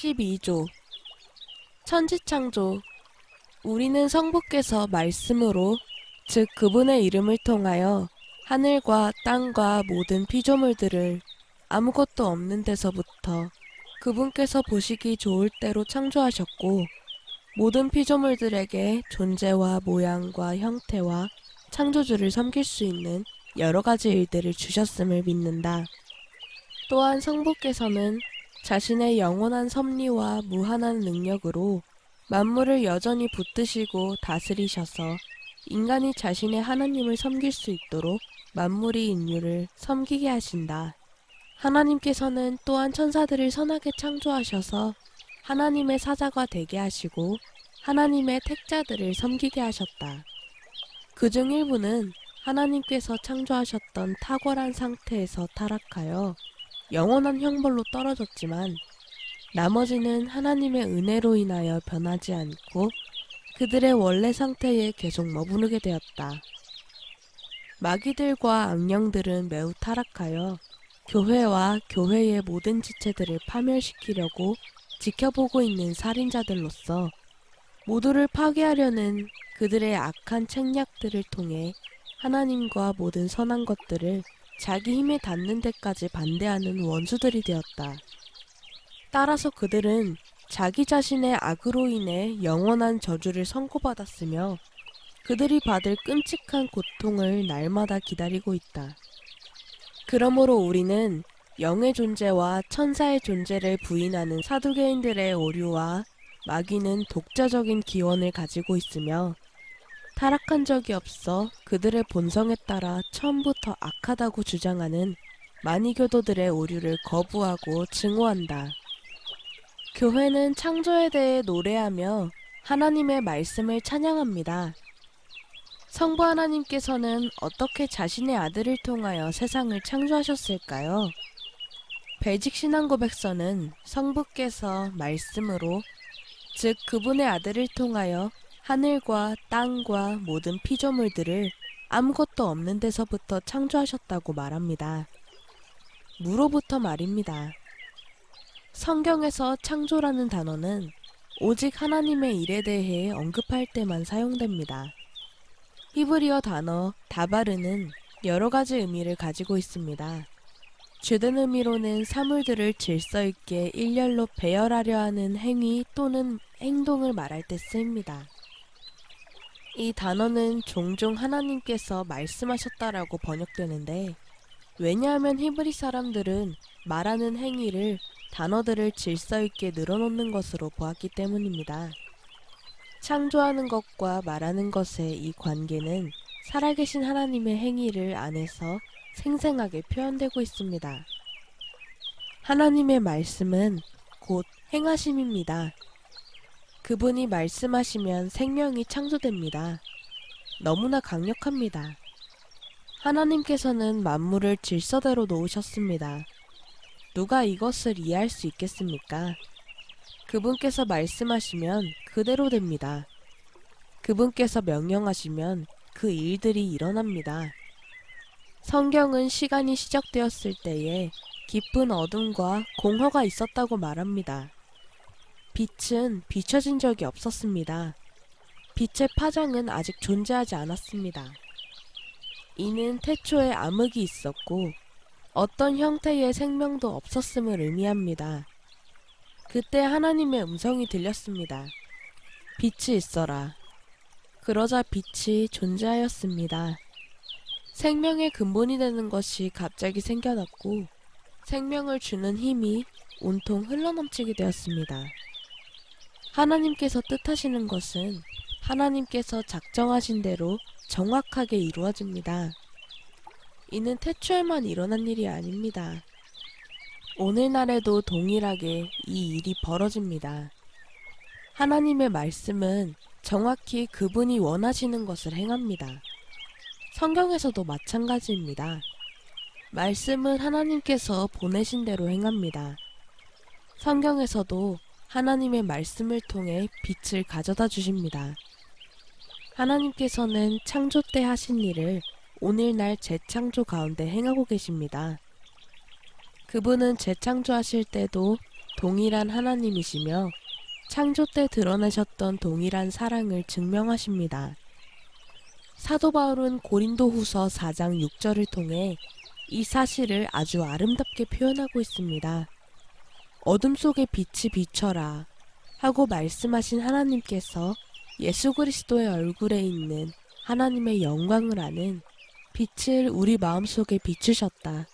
12조 천지창조. 우리는 성부께서 말씀으로, 즉 그분의 이름을 통하여 하늘과 땅과 모든 피조물들을 아무것도 없는 데서부터 그분께서 보시기 좋을 대로 창조하셨고, 모든 피조물들에게 존재와 모양과 형태와 창조주를 섬길 수 있는 여러 가지 일들을 주셨음을 믿는다. 또한 성부께서는 자신의 영원한 섭리와 무한한 능력으로 만물을 여전히 붙드시고 다스리셔서 인간이 자신의 하나님을 섬길 수 있도록 만물이 인류를 섬기게 하신다. 하나님께서는 또한 천사들을 선하게 창조하셔서 하나님의 사자가 되게 하시고 하나님의 택자들을 섬기게 하셨다. 그중 일부는 하나님께서 창조하셨던 탁월한 상태에서 타락하여 영원한 형벌로 떨어졌지만, 나머지는 하나님의 은혜로 인하여 변하지 않고 그들의 원래 상태에 계속 머무르게 되었다. 마귀들과 악령들은 매우 타락하여 교회와 교회의 모든 지체들을 파멸시키려고 지켜보고 있는 살인자들로서 모두를 파괴하려는 그들의 악한 책략들을 통해 하나님과 모든 선한 것들을 자기 힘에 닿는 데까지 반대하는 원수들이 되었다. 따라서 그들은 자기 자신의 악으로 인해 영원한 저주를 선고받았으며 그들이 받을 끔찍한 고통을 날마다 기다리고 있다. 그러므로 우리는 영의 존재와 천사의 존재를 부인하는 사두개인들의 오류와 마귀는 독자적인 기원을 가지고 있으며 타락한 적이 없어 그들의 본성에 따라 처음부터 악하다고 주장하는 마니교도들의 오류를 거부하고 증오한다. 교회는 창조에 대해 노래하며 하나님의 말씀을 찬양합니다. 성부 하나님께서는 어떻게 자신의 아들을 통하여 세상을 창조하셨을까요? 벨직신앙고백서는 성부께서 말씀으로, 즉 그분의 아들을 통하여 하늘과 땅과 모든 피조물들을 아무것도 없는 데서부터 창조하셨다고 말합니다. 무로부터 말입니다. 성경에서 창조라는 단어는 오직 하나님의 일에 대해 언급할 때만 사용됩니다. 히브리어 단어 다바르는 여러 가지 의미를 가지고 있습니다. 주된 의미로는 사물들을 질서 있게 일렬로 배열하려 하는 행위 또는 행동을 말할 때 쓰입니다. 이 단어는 종종 하나님께서 말씀하셨다라고 번역되는데, 왜냐하면 히브리 사람들은 말하는 행위를 단어들을 질서 있게 늘어놓는 것으로 보았기 때문입니다. 창조하는 것과 말하는 것의 이 관계는 살아계신 하나님의 행위를 안에서 생생하게 표현되고 있습니다. 하나님의 말씀은 곧 행하심입니다. 그분이 말씀하시면 생명이 창조됩니다. 너무나 강력합니다. 하나님께서는 만물을 질서대로 놓으셨습니다. 누가 이것을 이해할 수 있겠습니까? 그분께서 말씀하시면 그대로 됩니다. 그분께서 명령하시면 그 일들이 일어납니다. 성경은 시간이 시작되었을 때에 깊은 어둠과 공허가 있었다고 말합니다. 빛은 비춰진 적이 없었습니다. 빛의 파장은 아직 존재하지 않았습니다. 이는 태초에 암흑이 있었고 어떤 형태의 생명도 없었음을 의미합니다. 그때 하나님의 음성이 들렸습니다. 빛이 있어라. 그러자 빛이 존재하였습니다. 생명의 근본이 되는 것이 갑자기 생겨났고 생명을 주는 힘이 온통 흘러넘치게 되었습니다. 하나님께서 뜻하시는 것은 하나님께서 작정하신 대로 정확하게 이루어집니다. 이는 태초에만 일어난 일이 아닙니다. 오늘날에도 동일하게 이 일이 벌어집니다. 하나님의 말씀은 정확히 그분이 원하시는 것을 행합니다. 성경에서도 마찬가지입니다. 말씀은 하나님께서 보내신 대로 행합니다. 성경에서도 하나님의 말씀을 통해 빛을 가져다 주십니다. 하나님께서는 창조 때 하신 일을 오늘날 재창조 가운데 행하고 계십니다. 그분은 재창조하실 때도 동일한 하나님이시며 창조 때 드러내셨던 동일한 사랑을 증명하십니다. 사도 바울은 고린도후서 4장 6절을 통해 이 사실을 아주 아름답게 표현하고 있습니다. 어둠 속에 빛이 비춰라 하고 말씀하신 하나님께서 예수 그리스도의 얼굴에 있는 하나님의 영광을 아는 빛을 우리 마음속에 비추셨다.